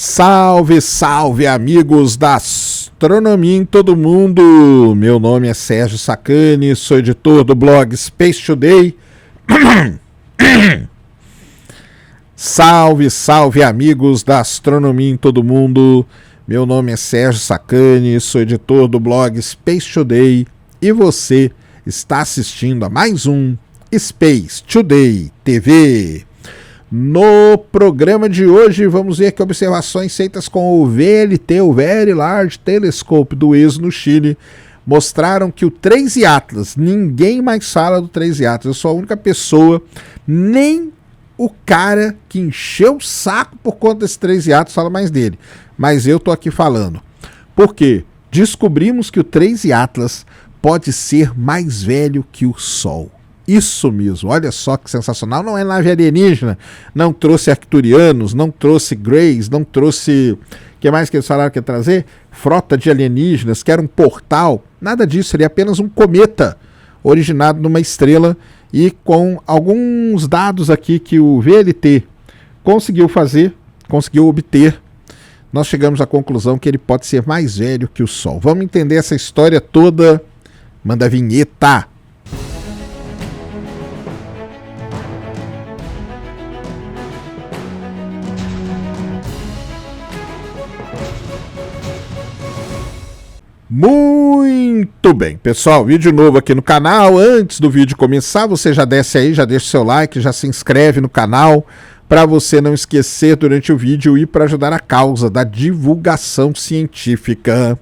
Salve, salve, amigos da astronomia em todo mundo! Meu nome é Sérgio Sacani, sou editor do blog Space Today. Salve, salve, amigos da astronomia em todo mundo! Meu nome é Sérgio Sacani, sou editor do blog Space Today e você está assistindo a mais um Space Today TV. No programa de hoje vamos ver que observações feitas com o VLT, o Very Large Telescope do ESO no Chile, mostraram que o 3I Atlas, ninguém mais fala do 3I Atlas, eu sou a única pessoa, nem o cara que encheu o saco por conta desse 3I Atlas fala mais dele, mas eu tô aqui falando. Por quê? Descobrimos que o 3I Atlas pode ser mais velho que o Sol. Isso mesmo, olha só que sensacional, não é nave alienígena, não trouxe arcturianos, não trouxe greys, não trouxe, o que mais que eles falaram que ia trazer? Frota de alienígenas, que era um portal, nada disso, ele é apenas um cometa originado numa estrela e com alguns dados aqui que o VLT conseguiu obter, nós chegamos à conclusão que ele pode ser mais velho que o Sol. Vamos entender essa história toda, manda a vinheta! Muito bem, pessoal, vídeo novo aqui no canal. Antes do vídeo começar, você já desce aí, já deixa o seu like, já se inscreve no canal para você não esquecer durante o vídeo e para ajudar a causa da divulgação científica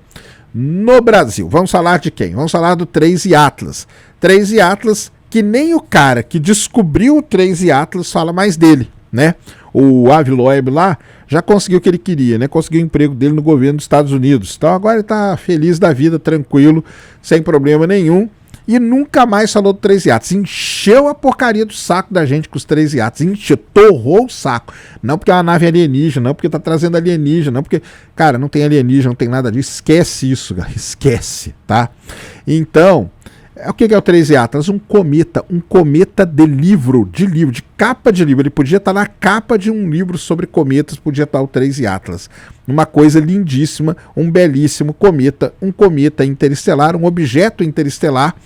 no Brasil. Vamos falar de quem? Vamos falar do 3I Atlas. 3I Atlas, que nem o cara que descobriu o 3I Atlas fala mais dele, né? O Avi Loeb lá já conseguiu o que ele queria, né? Conseguiu o emprego dele no governo dos Estados Unidos. Então agora ele está feliz da vida, tranquilo, sem problema nenhum. E nunca mais falou do 3I Atlas. Encheu a porcaria do saco da gente com os 3I Atlas. Torrou o saco. Não porque é uma nave alienígena, não porque está trazendo alienígena, não porque... Cara, não tem alienígena, não tem nada disso. Esquece isso, cara. Esquece, tá? Então... O que é o 3I Atlas? Um cometa de livro, de capa de livro. Ele podia estar na capa de um livro sobre cometas, podia estar o 3I Atlas. Uma coisa lindíssima, um belíssimo cometa, um cometa interestelar, um objeto interestelar.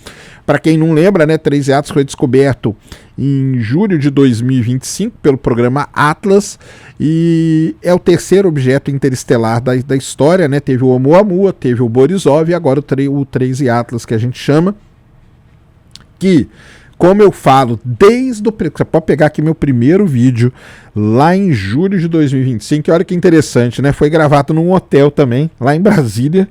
Para quem não lembra, né, 3I Atlas foi descoberto em julho de 2025 pelo programa Atlas e é o terceiro objeto interestelar da história, né? Teve o Oumuamua, teve o Borisov e agora o 3I Atlas que a gente chama. Que, como eu falo, desde o... Você pode pegar aqui meu primeiro vídeo, lá em julho de 2025, olha que interessante, né? Foi gravado num hotel também, lá em Brasília,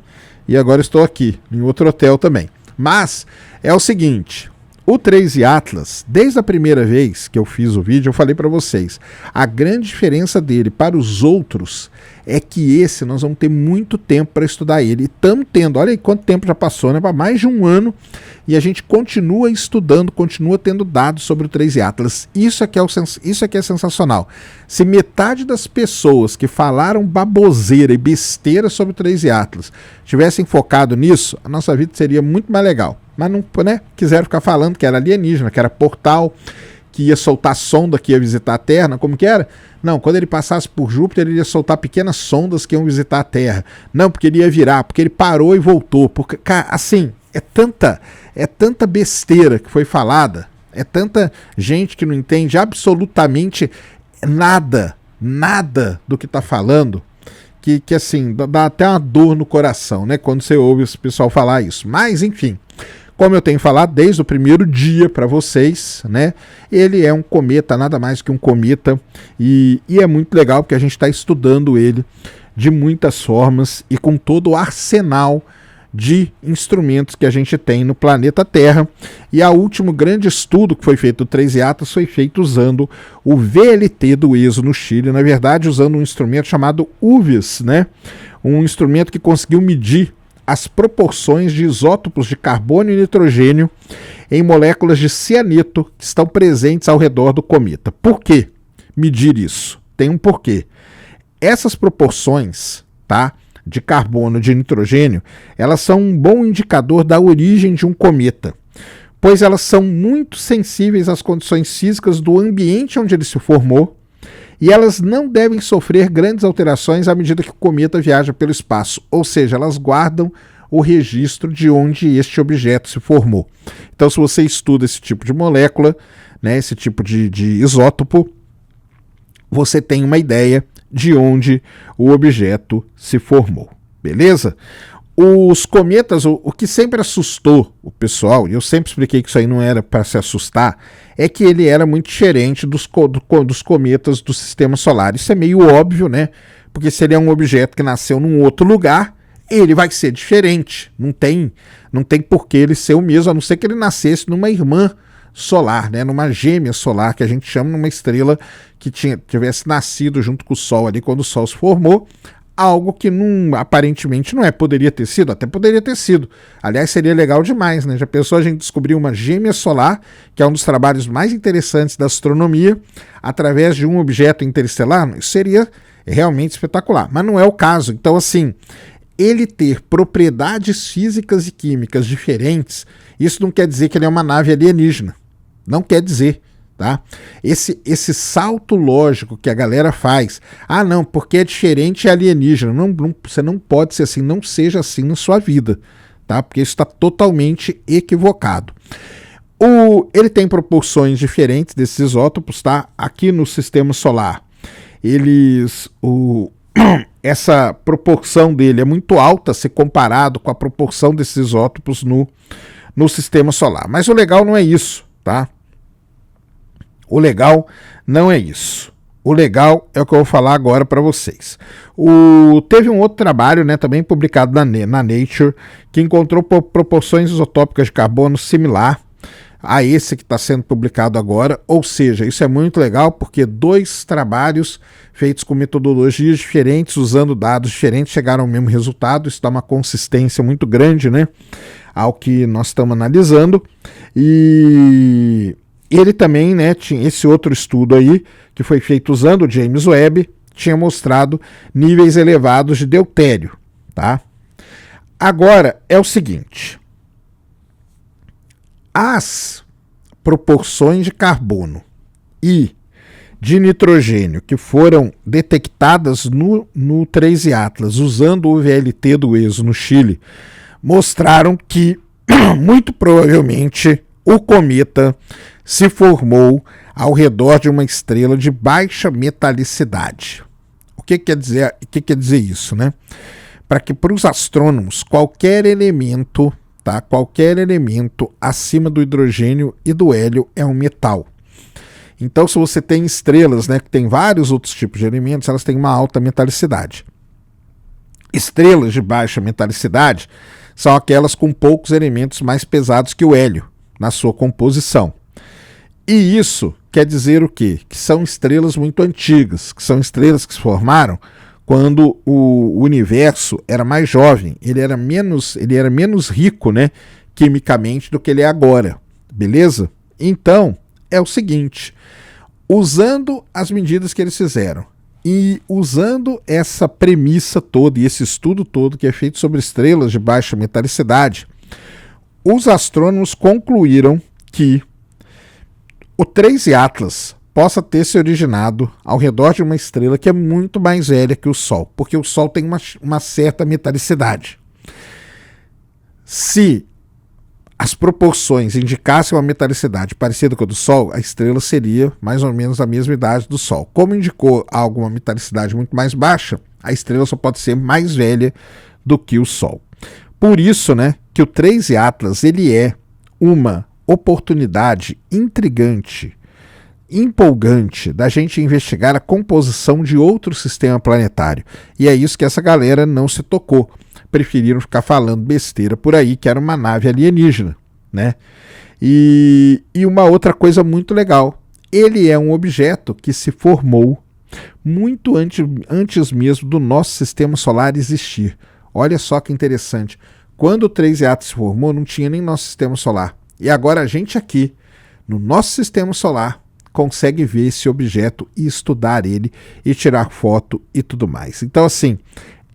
e agora estou aqui, em outro hotel também. Mas, é o seguinte, o 3I Atlas, desde a primeira vez que eu fiz o vídeo, eu falei para vocês, a grande diferença dele para os outros é que esse nós vamos ter muito tempo para estudar ele. E estamos tendo, olha aí quanto tempo já passou, né? Para mais de um ano, e a gente continua estudando, continua tendo dados sobre o 3I Atlas. Isso aqui é sensacional. Se metade das pessoas que falaram baboseira e besteira sobre o 3I Atlas tivessem focado nisso, a nossa vida seria muito mais legal. Mas não, né, quiseram ficar falando que era alienígena, que era portal, que ia soltar sonda que ia visitar a Terra, como que era? Não, quando ele passasse por Júpiter, ele ia soltar pequenas sondas que iam visitar a Terra. Não, porque ele ia virar, porque ele parou e voltou. Porque, cara, assim, é tanta besteira que foi falada, é tanta gente que não entende absolutamente nada do que está falando, que assim, dá até uma dor no coração, né, quando você ouve esse pessoal falar isso. Mas, enfim... Como eu tenho falado desde o primeiro dia para vocês, né? Ele é um cometa, nada mais que um cometa, e é muito legal porque a gente está estudando ele de muitas formas e com todo o arsenal de instrumentos que a gente tem no planeta Terra. E o último grande estudo que foi feito do 3I Atlas foi feito usando o VLT do ESO no Chile, na verdade usando um instrumento chamado UVIS, né? Um instrumento que conseguiu medir as proporções de isótopos de carbono e nitrogênio em moléculas de cianeto que estão presentes ao redor do cometa. Por que medir isso? Tem um porquê. Essas proporções, tá, de carbono e de nitrogênio, elas são um bom indicador da origem de um cometa, pois elas são muito sensíveis às condições físicas do ambiente onde ele se formou e elas não devem sofrer grandes alterações à medida que o cometa viaja pelo espaço, ou seja, elas guardam o registro de onde este objeto se formou. Então, se você estuda esse tipo de molécula, né, esse tipo de isótopo, você tem uma ideia de onde o objeto se formou, beleza? Os cometas, o que sempre assustou o pessoal, e eu sempre expliquei que isso aí não era para se assustar, é que ele era muito diferente dos cometas do sistema solar. Isso é meio óbvio, né? Porque se ele é um objeto que nasceu num outro lugar, ele vai ser diferente. Não tem por que ele ser o mesmo, a não ser que ele nascesse numa irmã solar, né? Numa gêmea solar, que a gente chama numa estrela que tivesse nascido junto com o Sol ali quando o Sol se formou. Algo que aparentemente não é. Poderia ter sido? Até poderia ter sido. Aliás, seria legal demais, né? Já pensou a gente descobrir uma gêmea solar, que é um dos trabalhos mais interessantes da astronomia, através de um objeto interestelar? Isso seria realmente espetacular. Mas não é o caso. Então, assim, ele ter propriedades físicas e químicas diferentes, isso não quer dizer que ele é uma nave alienígena. Não quer dizer. Tá? Esse salto lógico que a galera faz, não, porque é diferente, é alienígena, você não pode ser assim, não seja assim na sua vida, tá? Porque isso está totalmente equivocado. Ele tem proporções diferentes desses isótopos, tá? Aqui no sistema solar, essa proporção dele é muito alta se comparado com a proporção desses isótopos no sistema solar. Mas o legal não é isso, tá? O legal não é isso. O legal é o que eu vou falar agora para vocês. Teve um outro trabalho, né, também publicado na Nature, que encontrou proporções isotópicas de carbono similar a esse que está sendo publicado agora. Ou seja, isso é muito legal porque 2 trabalhos feitos com metodologias diferentes, usando dados diferentes, chegaram ao mesmo resultado. Isso dá uma consistência muito grande, né, ao que nós estamos analisando. E ele também, né, tinha esse outro estudo aí, que foi feito usando o James Webb, tinha mostrado níveis elevados de deutério, tá? Agora, é o seguinte, as proporções de carbono e de nitrogênio que foram detectadas no 3I Atlas, usando o VLT do ESO no Chile, mostraram que, muito provavelmente, o cometa se formou ao redor de uma estrela de baixa metalicidade. O que quer dizer isso, né? Para os astrônomos, qualquer elemento, tá? Qualquer elemento acima do hidrogênio e do hélio é um metal. Então, se você tem estrelas, né, que tem vários outros tipos de elementos, elas têm uma alta metalicidade. Estrelas de baixa metalicidade são aquelas com poucos elementos mais pesados que o hélio na sua composição. E isso quer dizer o quê? Que são estrelas muito antigas, que são estrelas que se formaram quando o universo era mais jovem, ele era menos rico, né, quimicamente do que ele é agora, beleza? Então, é o seguinte, usando as medidas que eles fizeram e usando essa premissa toda e esse estudo todo que é feito sobre estrelas de baixa metalicidade, os astrônomos concluíram que o 3I Atlas possa ter se originado ao redor de uma estrela que é muito mais velha que o Sol, porque o Sol tem uma certa metalicidade. Se as proporções indicassem uma metalicidade parecida com a do Sol, a estrela seria mais ou menos a mesma idade do Sol. Como indicou alguma metalicidade muito mais baixa, a estrela só pode ser mais velha do que o Sol. Por isso, né, que o 3I Atlas ele é uma oportunidade intrigante, empolgante da gente investigar a composição de outro sistema planetário. E é isso que essa galera não se tocou. Preferiram ficar falando besteira por aí, que era uma nave alienígena, né? E uma outra coisa muito legal, ele é um objeto que se formou muito antes mesmo do nosso sistema solar existir. Olha só que interessante. Quando o 3I Atlas se formou, não tinha nem nosso sistema solar. E agora a gente aqui, no nosso sistema solar, consegue ver esse objeto e estudar ele e tirar foto e tudo mais. Então, assim,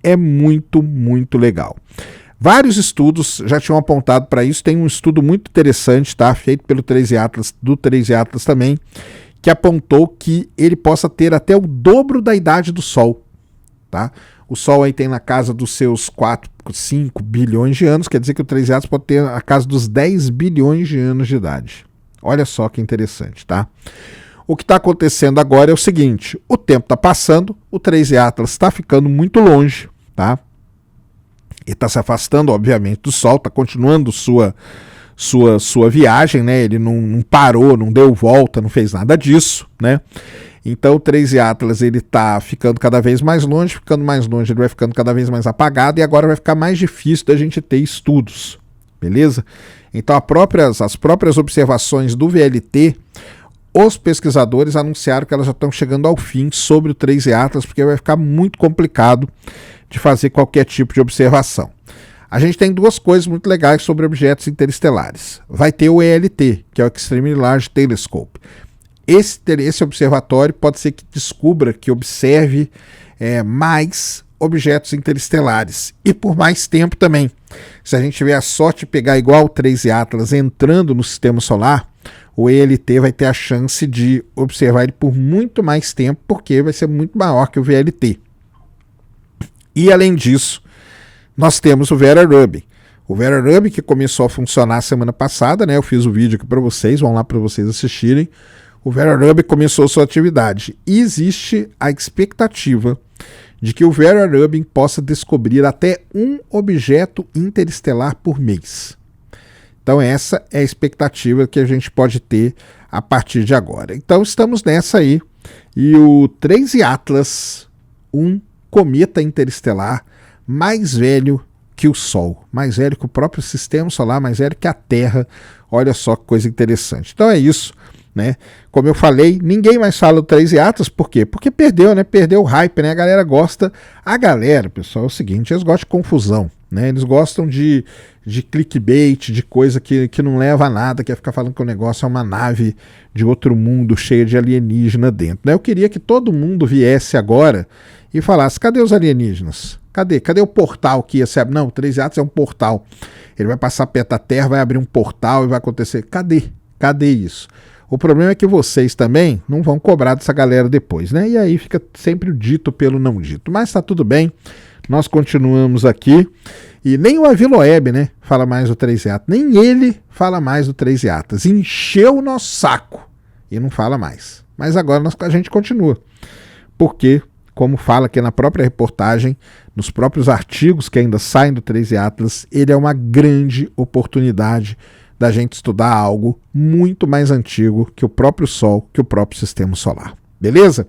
é muito, muito legal. Vários estudos já tinham apontado para isso. Tem um estudo muito interessante, tá? Feito pelo 3I Atlas, do 3I Atlas também, que apontou que ele possa ter até o dobro da idade do Sol. Tá? O Sol aí tem na casa dos seus 4, 5 bilhões de anos, quer dizer que o 3 Atos pode ter a casa dos 10 bilhões de anos de idade. Olha só que interessante, tá? O que está acontecendo agora é o seguinte, o tempo está passando, o 3 Atlas está ficando muito longe, tá? Ele está se afastando, obviamente, do Sol, está continuando sua viagem, né? Ele não parou, não deu volta, não fez nada disso, né? Então o 3 Atlas ele está ficando cada vez mais longe, ele vai ficando cada vez mais apagado e agora vai ficar mais difícil da gente ter estudos, beleza? Então as próprias observações do VLT, os pesquisadores anunciaram que elas já estão chegando ao fim sobre o 3 Atlas, porque vai ficar muito complicado de fazer qualquer tipo de observação. A gente tem duas coisas muito legais sobre objetos interestelares. Vai ter o ELT, que é o Extremely Large Telescope. Esse observatório pode ser que descubra, que observe mais objetos interestelares e por mais tempo também. Se a gente tiver a sorte de pegar igual o 3 Atlas entrando no sistema solar, o ELT vai ter a chance de observar ele por muito mais tempo, porque vai ser muito maior que o VLT. E além disso, nós temos o Vera Rubin. O Vera Rubin que começou a funcionar semana passada, né? Eu fiz o vídeo aqui para vocês, vão lá para vocês assistirem. O Vera Rubin começou sua atividade e existe a expectativa de que o Vera Rubin possa descobrir até um objeto interestelar por mês. Então essa é a expectativa que a gente pode ter a partir de agora. Então estamos nessa aí. E o 3 Atlas, um cometa interestelar mais velho que o Sol, mais velho que o próprio sistema solar, mais velho que a Terra. Olha só que coisa interessante. Então é isso, né? Como eu falei, ninguém mais fala do 3 Atlas, por quê? Porque perdeu, né? Perdeu o hype, né? A galera gosta. A galera, pessoal, é o seguinte, eles gostam de confusão, né? Eles gostam de clickbait, de coisa que não leva a nada, que é ficar falando que o negócio é uma nave de outro mundo cheia de alienígena dentro, né? Eu queria que todo mundo viesse agora e falasse, cadê os alienígenas? Cadê o portal que ia ser? Não, o 3 Atlas é um portal. Ele vai passar perto da Terra, vai abrir um portal e vai acontecer. Cadê isso? O problema é que vocês também não vão cobrar dessa galera depois, né? E aí fica sempre o dito pelo não dito. Mas tá tudo bem, nós continuamos aqui. E nem o Aviloeb, né, fala mais do 3 Atlas. Nem ele fala mais do 3 Atlas. Encheu o nosso saco e não fala mais. Mas agora a gente continua. Porque, como fala aqui na própria reportagem, nos próprios artigos que ainda saem do 3 Atlas, ele é uma grande oportunidade da gente estudar algo muito mais antigo que o próprio Sol, que o próprio Sistema Solar. Beleza?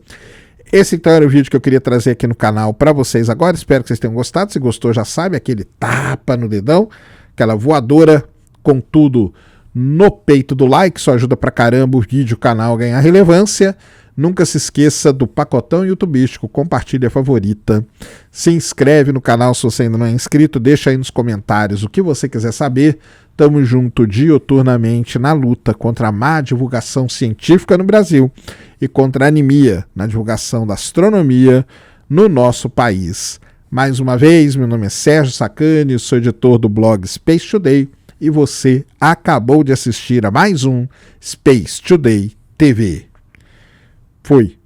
Esse então era o vídeo que eu queria trazer aqui no canal para vocês agora. Espero que vocês tenham gostado. Se gostou, já sabe, aquele tapa no dedão, aquela voadora com tudo no peito do like. Isso ajuda pra caramba o vídeo, o canal a ganhar relevância. Nunca se esqueça do pacotão youtubístico, compartilha, favorita, se inscreve no canal se você ainda não é inscrito, deixa aí nos comentários o que você quiser saber. Tamo junto diuturnamente na luta contra a má divulgação científica no Brasil e contra a anemia na divulgação da astronomia no nosso país. Mais uma vez, meu nome é Sérgio Sacani, sou editor do blog Space Today e você acabou de assistir a mais um Space Today TV. Fui.